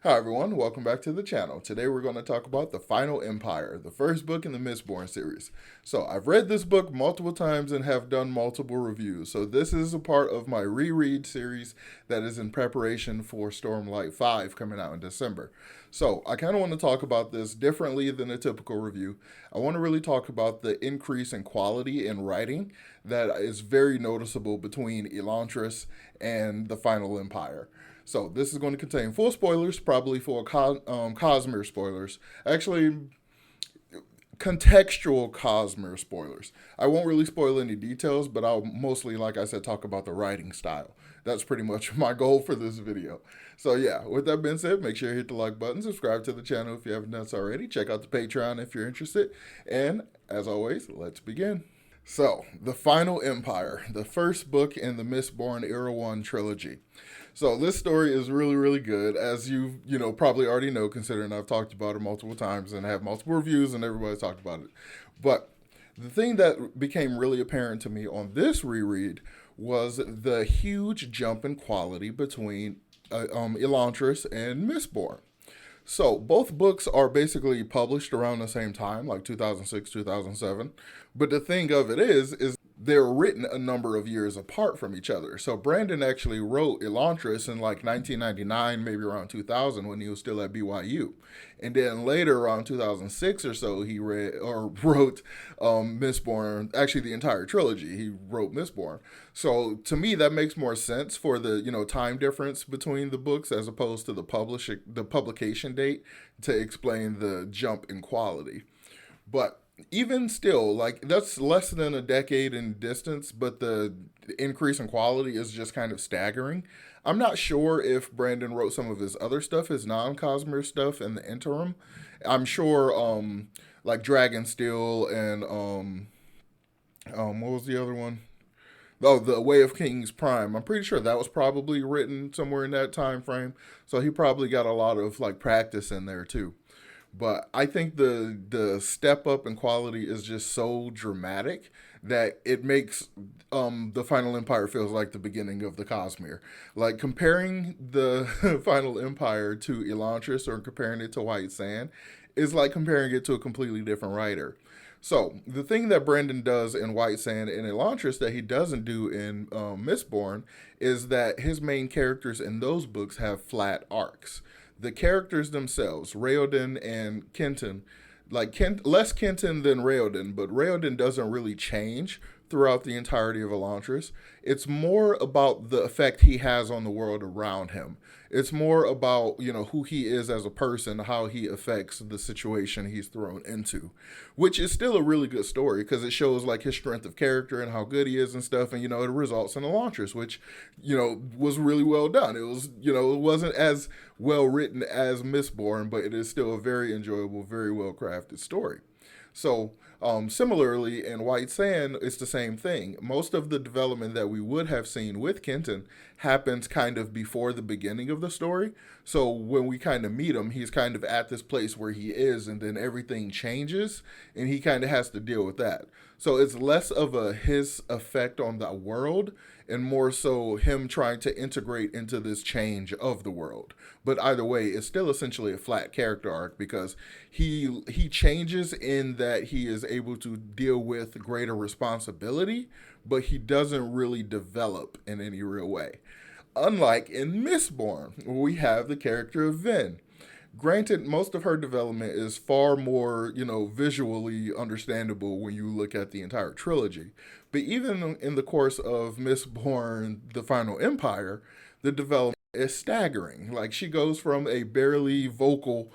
Hi everyone, welcome back to the channel. Today we're going to talk about The Final Empire, the first book in the Mistborn series. So I've read this book multiple times and have done multiple reviews. So this is a part of my reread series that is in preparation for Stormlight 5 coming out in December. So I kind of want to talk about this differently than a typical review. I want to really talk about the increase in quality in writing that is very noticeable between Elantris and The Final Empire. So this is going to contain full spoilers, probably full Cosmere spoilers. Actually, contextual Cosmere spoilers. I won't really spoil any details, but I'll mostly, like I said, talk about the writing style. That's pretty much my goal for this video. So yeah, with that being said, make sure you hit the like button, subscribe to the channel if you haven't done so already, check out the Patreon if you're interested, and as always, let's begin. So, The Final Empire, the first book in the Mistborn Era 1 trilogy. So, this story is really, really good, as you probably already know, considering I've talked about it multiple times and have multiple reviews and everybody's talked about it. But the thing that became really apparent to me on this reread was the huge jump in quality between Elantris and Mistborn. So both books are basically published around the same time, like 2006, 2007. But the thing of it is they're written a number of years apart from each other. So Brandon actually wrote Elantris in like 1999, maybe around 2000 when he was still at BYU. And then later around 2006 or so, he read or wrote Mistborn, actually the entire trilogy. He wrote Mistborn. So to me, that makes more sense for the time difference between the books as opposed to the publication date to explain the jump in quality. But even still, like that's less than a decade in distance, but the increase in quality is just kind of staggering. I'm not sure if Brandon wrote some of his other stuff, his non-Cosmere stuff in the interim. I'm sure like Dragonsteel and what was the other one? Oh, The Way of Kings Prime. I'm pretty sure that was probably written somewhere in that time frame. So he probably got a lot of like practice in there too. But I think the step up in quality is just so dramatic that it makes the Final Empire feels like the beginning of the Cosmere. Like comparing the Final Empire to Elantris or comparing it to White Sand is like comparing it to a completely different writer. So the thing that Brandon does in White Sand and Elantris that he doesn't do in Mistborn is that his main characters in those books have flat arcs. The characters themselves, Raoden and Kenton, like less Kenton than Raoden, but Raoden doesn't really change throughout the entirety of Elantris. It's more about the effect he has on the world around him. It's more about, who he is as a person, how he affects the situation he's thrown into, which is still a really good story because it shows like his strength of character and how good he is and stuff. And, it results in Elantris, which, was really well done. It was, it wasn't as well written as Mistborn, but it is still a very enjoyable, very well crafted story. So, similarly, in White Sand, it's the same thing. Most of the development that we would have seen with Kenton happens kind of before the beginning of the story. So, when we kind of meet him, he's kind of at this place where he is, and then everything changes, and he kind of has to deal with that. So, it's less of a his effect on the world and more so him trying to integrate into this change of the world. But either way, it's still essentially a flat character arc because he changes in that he is able to deal with greater responsibility, but he doesn't really develop in any real way. Unlike in Mistborn, where we have the character of Ven. Granted, most of her development is far more, visually understandable when you look at the entire trilogy. But even in the course of Mistborn, The Final Empire, the development is staggering. Like she goes from a barely vocal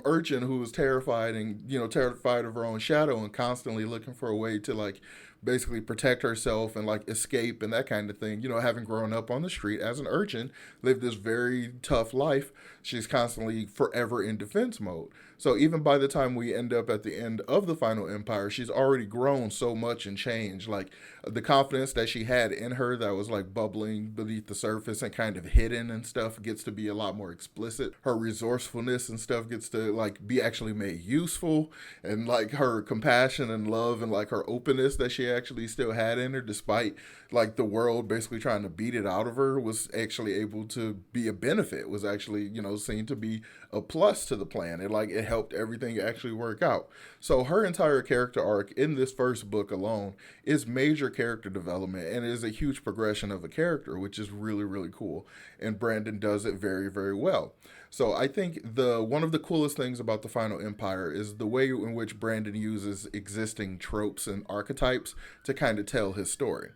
urchin who was terrified and terrified of her own shadow and constantly looking for a way to like basically protect herself and like escape and that kind of thing. Having grown up on the street as an urchin, lived this very tough life. She's constantly forever in defense mode. So even by the time we end up at the end of the Final Empire, she's already grown so much and changed. Like the confidence that she had in her that was like bubbling beneath the surface and kind of hidden and stuff gets to be a lot more explicit. Her resourcefulness and stuff gets to like be actually made useful, and like her compassion and love and like her openness that she actually still had in her despite like the world basically trying to beat it out of her was actually able to be a benefit, was actually, you know, seen to be a plus to the plan. It helped everything actually work out. So her entire character arc in this first book alone is major character development and is a huge progression of a character, which is really, really cool. And Brandon does it very, very well. So I think the one of the coolest things about the Final Empire is the way in which Brandon uses existing tropes and archetypes to kind of tell his story.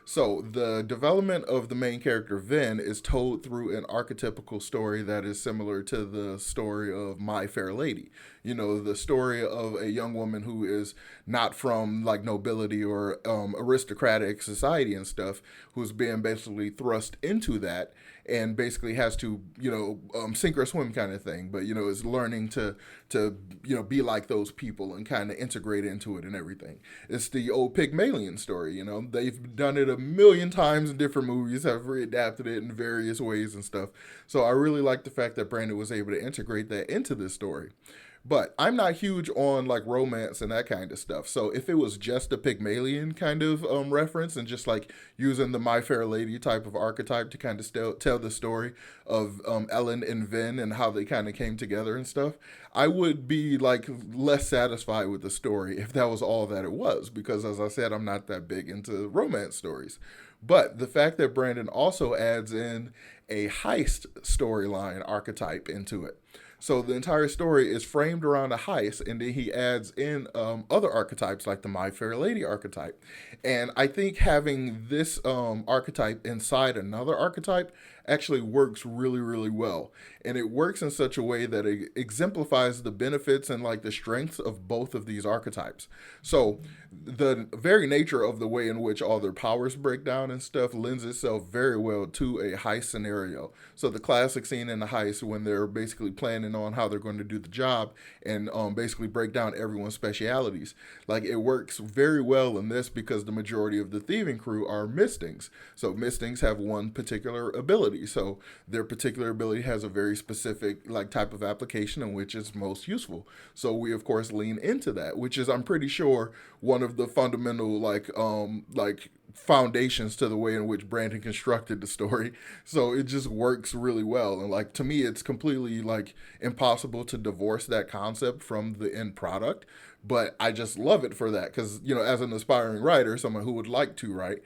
So the development of the main character Vin is told through an archetypical story that is similar to the story of My Fair Lady. You know, the story of a young woman who is not from like nobility or aristocratic society and stuff, who's being basically thrust into that and basically has to, you know, sink or swim kind of thing, but you know is learning to you know be like those people and kind of integrate into it and everything. It's the old Pygmalion story. You know, they've done it a million times in different movies, have readapted it in various ways and stuff. So I really like the fact that Brandon was able to integrate that into this story. But I'm not huge on like romance and that kind of stuff. So if it was just a Pygmalion kind of reference and just like using the My Fair Lady type of archetype to kind of tell the story of Ellen and Vin and how they kind of came together and stuff, I would be like less satisfied with the story if that was all that it was. Because as I said, I'm not that big into romance stories. But the fact that Brandon also adds in a heist storyline archetype into it. So the entire story is framed around a heist, and then he adds in other archetypes like the My Fair Lady archetype. And I think having this archetype inside another archetype actually works really, really well. And it works in such a way that it exemplifies the benefits and like the strengths of both of these archetypes. So the very nature of the way in which all their powers break down and stuff lends itself very well to a heist scenario. So the classic scene in the heist when they're basically planning on how they're going to do the job and basically break down everyone's specialities. Like it works very well in this because the majority of the thieving crew are Mistings. So Mistings have one particular ability. So their particular ability has a very specific like type of application in which it's most useful. So we of course lean into that, which is I'm pretty sure one of the fundamental like foundations to the way in which Brandon constructed the story. So it just works really well. And like to me it's completely like impossible to divorce that concept from the end product. But I just love it for that because, you know, as an aspiring writer, someone who would like to write,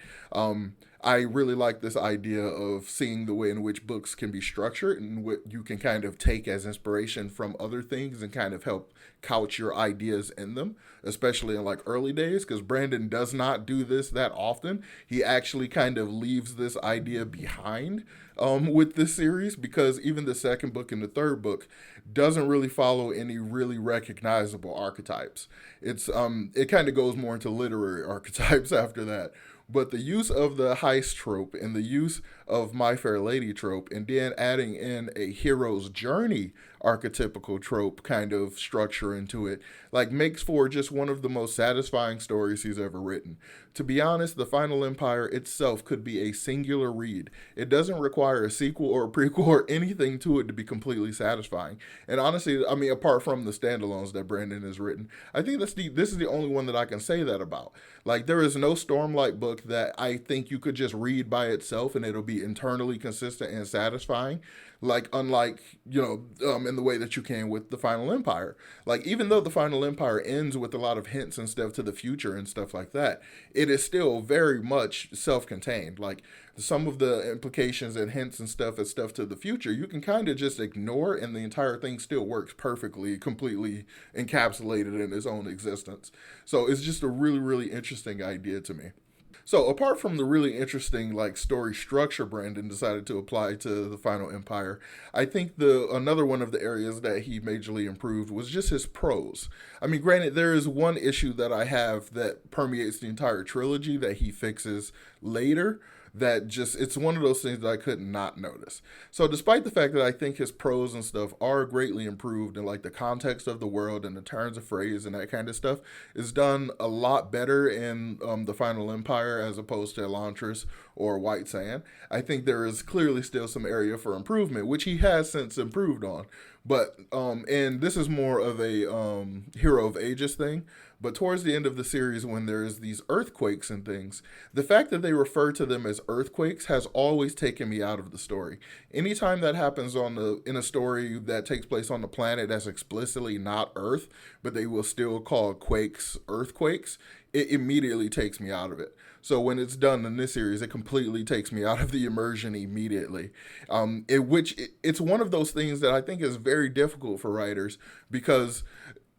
I really like this idea of seeing the way in which books can be structured and what you can kind of take as inspiration from other things and kind of help couch your ideas in them, especially in like early days, because Brandon does not do this that often. He actually kind of leaves this idea behind with this series because even the second book and the third book doesn't really follow any really recognizable archetypes. It kind of goes more into literary archetypes after that. But the use of the heist trope and the use of My Fair Lady trope and then adding in a hero's journey archetypical trope kind of structure into it like makes for just one of the most satisfying stories he's ever written. To be honest, The Final Empire itself could be a singular read. It doesn't require a sequel or a prequel or anything to it to be completely satisfying. And honestly, I mean, apart from the standalones that Brandon has written, I think this is the only one that I can say that about. Like, there is no Stormlight book that I think you could just read by itself and it'll be internally consistent and satisfying. Like, unlike, you know, in the way that you can with The Final Empire. Like, even though The Final Empire ends with a lot of hints and stuff to the future and stuff like that, it is still very much self-contained. Like, some of the implications and hints and stuff to the future, you can kind of just ignore, and the entire thing still works perfectly, completely encapsulated in its own existence. So it's just a really, really interesting idea to me. So apart from the really interesting like story structure Brandon decided to apply to The Final Empire, I think the another one of the areas that he majorly improved was just his prose. I mean, granted, there is one issue that I have that permeates the entire trilogy that he fixes later. that just, it's one of those things that I could not notice. So despite the fact that I think his prose and stuff are greatly improved, and like the context of the world and the turns of phrase and that kind of stuff is done a lot better in the Final Empire as opposed to Elantris or White Sand, I think there is clearly still some area for improvement, which he has since improved on. But and this is more of a Hero of Aegis thing. But towards the end of the series, when there's these earthquakes and things, the fact that they refer to them as earthquakes has always taken me out of the story. Anytime that happens in a story that takes place on the planet that's explicitly not Earth, but they will still call quakes earthquakes, it immediately takes me out of it. So when it's done in this series, it completely takes me out of the immersion immediately. It's one of those things that I think is very difficult for writers, because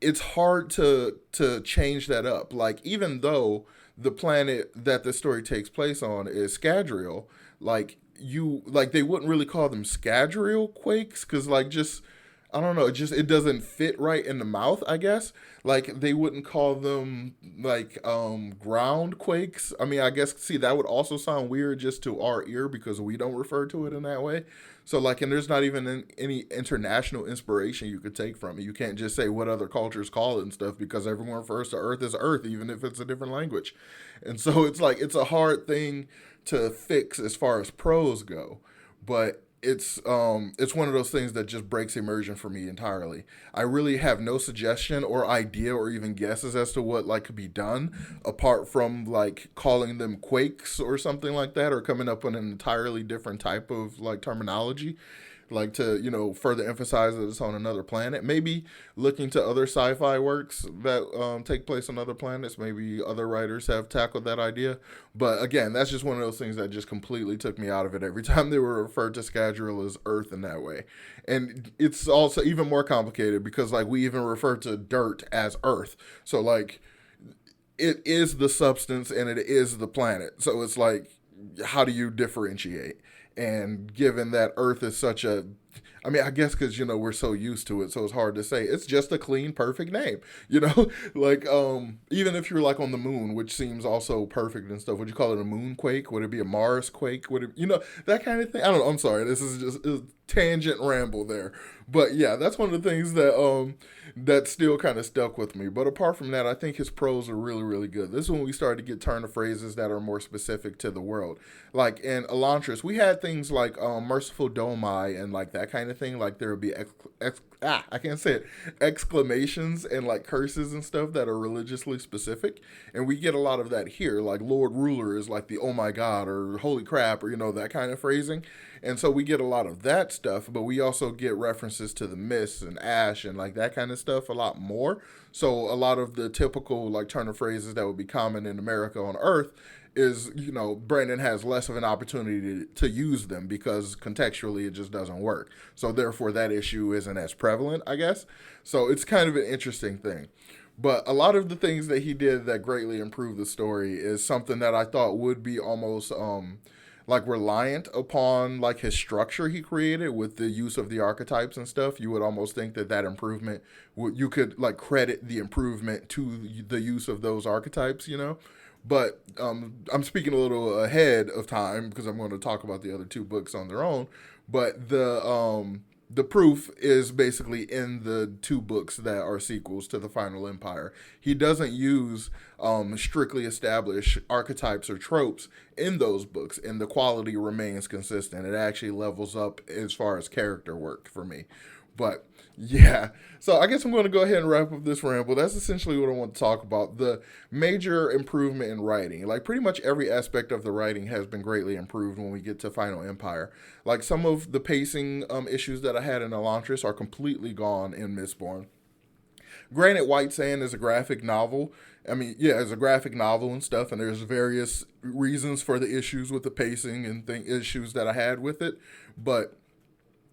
it's hard to change that up. Like, even though the planet that the story takes place on is Scadrial, they wouldn't really call them Scadrial quakes, because like, just, I don't know, it doesn't fit right in the mouth, I guess. Like, they wouldn't call them like ground quakes. I mean, I guess, see, that would also sound weird just to our ear because we don't refer to it in that way. So like, and there's not even any international inspiration you could take from it. You can't just say what other cultures call it and stuff, because everyone refers to Earth as Earth, even if it's a different language. And so it's like, it's a hard thing to fix as far as pros go. But it's one of those things that just breaks immersion for me entirely. I really have no suggestion or idea or even guesses as to what like could be done, apart from like calling them quakes or something like that, or coming up with an entirely different type of like terminology, like to, further emphasize that it's on another planet. Maybe looking to other sci-fi works that take place on other planets. Maybe other writers have tackled that idea. But again, that's just one of those things that just completely took me out of it every time they were referred to Scadrial as Earth in that way. And it's also even more complicated because like, we even refer to dirt as Earth. So like, it is the substance and it is the planet. So it's like, how do you differentiate? And given that Earth is such a, I mean, I guess because, we're so used to it, so it's hard to say. It's just a clean, perfect name, like, even if you're like on the moon, which seems also perfect and stuff, would you call it a moon quake? Would it be a Mars quake? Would it, that kind of thing? I don't know. I'm sorry. This is just a tangent ramble there. But yeah, that's one of the things that still kind of stuck with me. But apart from that, I think his prose are really, really good. This is when we started to get turn of phrases that are more specific to the world. Like in Elantris, we had things like Merciful Domai and like that kind of thing. Like there would be I can't say it, exclamations and like curses and stuff that are religiously specific. And we get a lot of that here. Like Lord Ruler is like the oh my god or holy crap or that kind of phrasing. And so we get a lot of that stuff, but we also get references to the mist and ash and like that kind of stuff a lot more. So a lot of the typical like turn of phrases that would be common in America on Earth is, Brandon has less of an opportunity to use them because contextually it just doesn't work. So therefore that issue isn't as prevalent, I guess. So it's kind of an interesting thing. But a lot of the things that he did that greatly improved the story is something that I thought would be almost like reliant upon like his structure he created with the use of the archetypes and stuff. You would almost think that improvement you could like credit the improvement to the use of those archetypes, But I'm speaking a little ahead of time because I'm going to talk about the other two books on their own. But the proof is basically in the two books that are sequels to the Final Empire. He doesn't use strictly established archetypes or tropes in those books, and the quality remains consistent. It actually levels up as far as character work for me. But yeah, so I guess I'm going to go ahead and wrap up this ramble. That's essentially what I want to talk about. The major improvement in writing. Like pretty much every aspect of the writing has been greatly improved when we get to Final Empire. Like some of the pacing issues that I had in Elantris are completely gone in Mistborn. Granted, White Sand is a graphic novel. I mean, yeah, it's a graphic novel and stuff, and there's various reasons for the issues with the pacing and issues that I had with it. But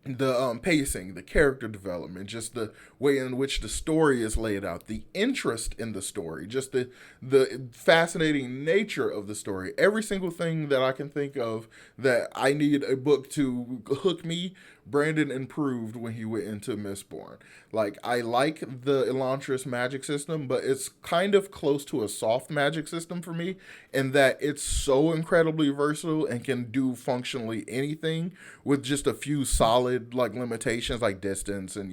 the pacing, the character development, just the way in which the story is laid out, the interest in the story, just the fascinating nature of the story. Every single thing that I can think of that I need a book to hook me Brandon improved when he went into Mistborn. Like, I like the Elantris magic system, but it's kind of close to a soft magic system for me in that it's so incredibly versatile and can do functionally anything with just a few solid like limitations like distance and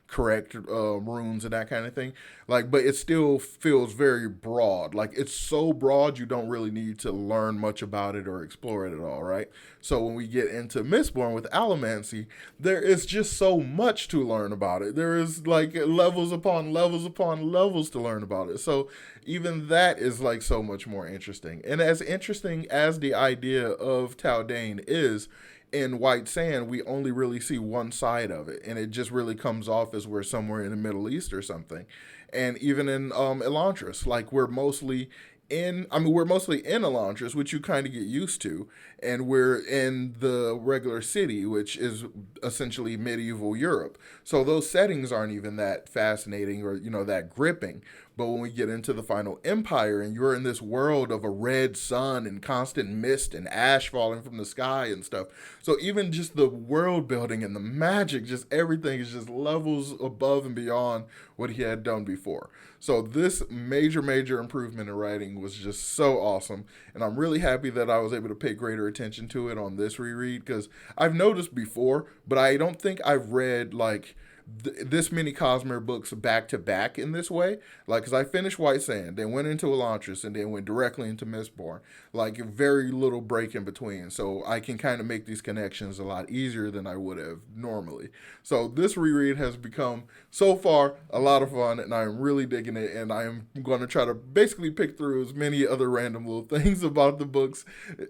correct runes and that kind of thing. Like, but it still feels very broad. Like, it's so broad you don't really need to learn much about it or explore it at all, right? So when we get into Mistborn with Allomancy, there is just so much to learn about it. There is like levels upon levels upon levels to learn about it. So even that is like so much more interesting. And as interesting as the idea of Taldane is, in White Sand, we only really see one side of it, and it just really comes off as we're somewhere in the Middle East or something. And even in Elantris, like we're mostly in Elantris, which you kind of get used to, and we're in the regular city, which is essentially medieval Europe. So those settings aren't even that fascinating or that gripping. But when we get into the final empire and you're in this world of a red sun and constant mist and ash falling from the sky and stuff. So even just the world building and the magic, just everything is just levels above and beyond what he had done before. So this major improvement in writing was just so awesome. And I'm really happy that I was able to pay greater attention to it on this reread because I've noticed before, but I don't think I've read like this many Cosmere books back to back in this way. Like, because I finished White Sand, then went into Elantris, and then went directly into Mistborn. Like, very little break in between. So I can kind of make these connections a lot easier than I would have normally. So this reread has become, so far, a lot of fun, and I'm really digging it. And I am going to try to basically pick through as many other random little things about the books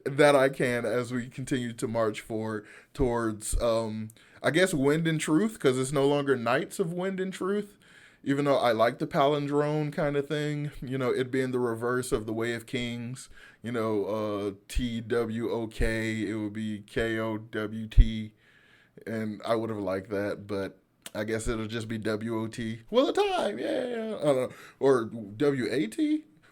that I can as we continue to march forward towards I guess Wind and Truth, because it's no longer Knights of Wind and Truth. Even though I like the palindrome kind of thing, it being the reverse of the Way of Kings, TWOK, it would be KOWT, and I would have liked that, but I guess it'll just be WOT. Well, the time, yeah, I don't know, or WAT.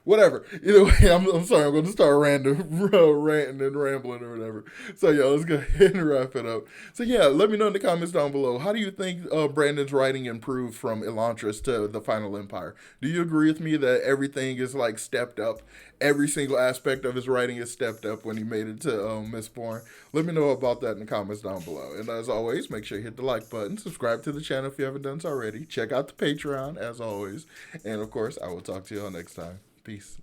Whatever. Either way, I'm sorry. I'm going to start ranting and rambling or whatever. So yeah, let's go ahead and wrap it up. So yeah, let me know in the comments down below. How do you think Brandon's writing improved from Elantris to the Final Empire? Do you agree with me that everything is like stepped up? Every single aspect of his writing is stepped up when he made it to Mistborn. Let me know about that in the comments down below. And as always, make sure you hit the like button, subscribe to the channel if you haven't done so already. Check out the Patreon as always, and of course, I will talk to you all next time. Peace.